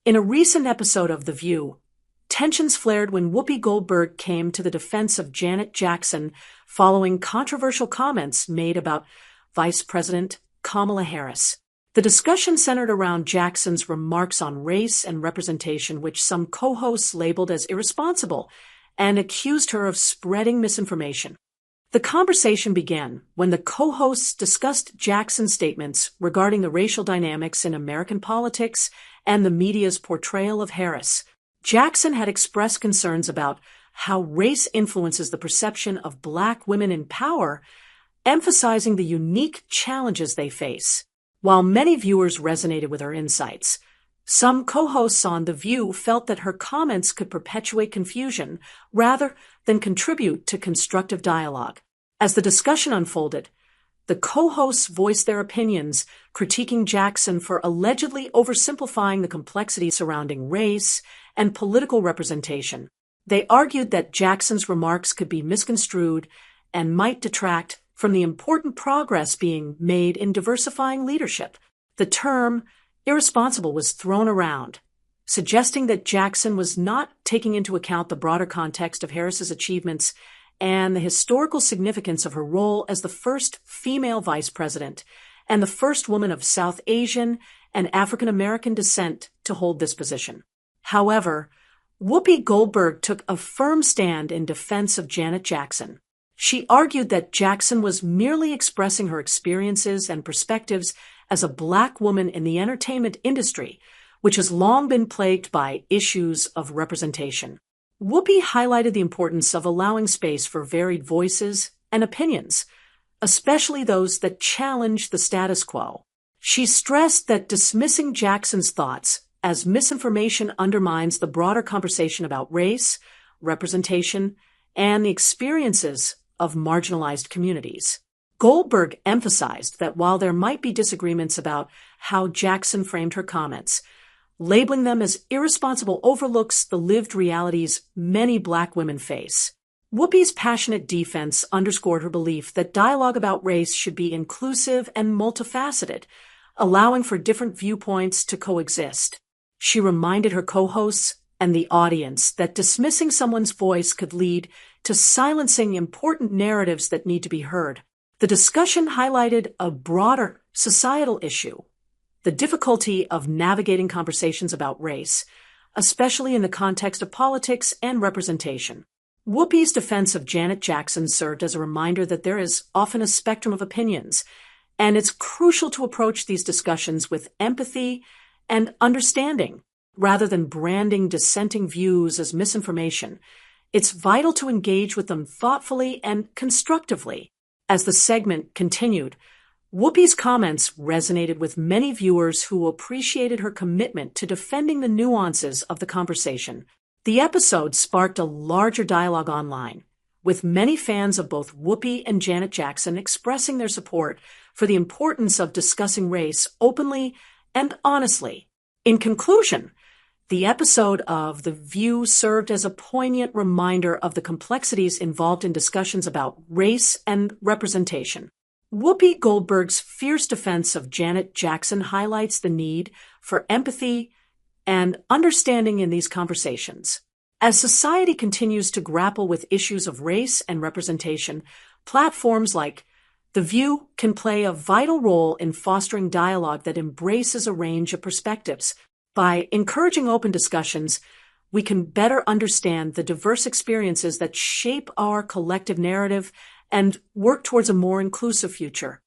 In a recent episode of The View, tensions flared when Whoopi Goldberg came to the defense of Janet Jackson following controversial comments made about Vice President Kamala Harris. The discussion centered around Jackson's remarks on race and representation, which some co-hosts labeled as irresponsible and accused her of spreading misinformation. The conversation began when the co-hosts discussed Jackson's statements regarding the racial dynamics in American politics and the media's portrayal of Harris. Jackson had expressed concerns about how race influences the perception of Black women in power, emphasizing the unique challenges they face. While many viewers resonated with her insights, some co-hosts on The View felt that her comments could perpetuate confusion rather than contribute to constructive dialogue. As the discussion unfolded, the co-hosts voiced their opinions, critiquing Jackson for allegedly oversimplifying the complexities surrounding race and political representation. They argued that Jackson's remarks could be misconstrued and might detract from the important progress being made in diversifying leadership. The term irresponsible was thrown around, suggesting that Jackson was not taking into account the broader context of Harris's achievements and the historical significance of her role as the first female vice president and the first woman of South Asian and African American descent to hold this position. However, Whoopi Goldberg took a firm stand in defense of Janet Jackson. She argued that Jackson was merely expressing her experiences and perspectives as a Black woman in the entertainment industry, which has long been plagued by issues of representation. Whoopi highlighted the importance of allowing space for varied voices and opinions, especially those that challenge the status quo. She stressed that dismissing Jackson's thoughts as misinformation undermines the broader conversation about race, representation, and the experiences of marginalized communities. Goldberg emphasized that while there might be disagreements about how Jackson framed her comments, labeling them as irresponsible overlooks the lived realities many Black women face. Whoopi's passionate defense underscored her belief that dialogue about race should be inclusive and multifaceted, allowing for different viewpoints to coexist. She reminded her co-hosts and the audience that dismissing someone's voice could lead to silencing important narratives that need to be heard. The discussion highlighted a broader societal issue: the difficulty of navigating conversations about race, especially in the context of politics and representation. Whoopi's defense of Janet Jackson served as a reminder that there is often a spectrum of opinions, and it's crucial to approach these discussions with empathy and understanding. Rather than branding dissenting views as misinformation, it's vital to engage with them thoughtfully and constructively. As the segment continued, Whoopi's comments resonated with many viewers who appreciated her commitment to defending the nuances of the conversation. The episode sparked a larger dialogue online, with many fans of both Whoopi and Janet Jackson expressing their support for the importance of discussing race openly and honestly. In conclusion, the episode of The View served as a poignant reminder of the complexities involved in discussions about race and representation. Whoopi Goldberg's fierce defense of Janet Jackson highlights the need for empathy and understanding in these conversations. As society continues to grapple with issues of race and representation, platforms like The View can play a vital role in fostering dialogue that embraces a range of perspectives. By encouraging open discussions, we can better understand the diverse experiences that shape our collective narrative and work towards a more inclusive future.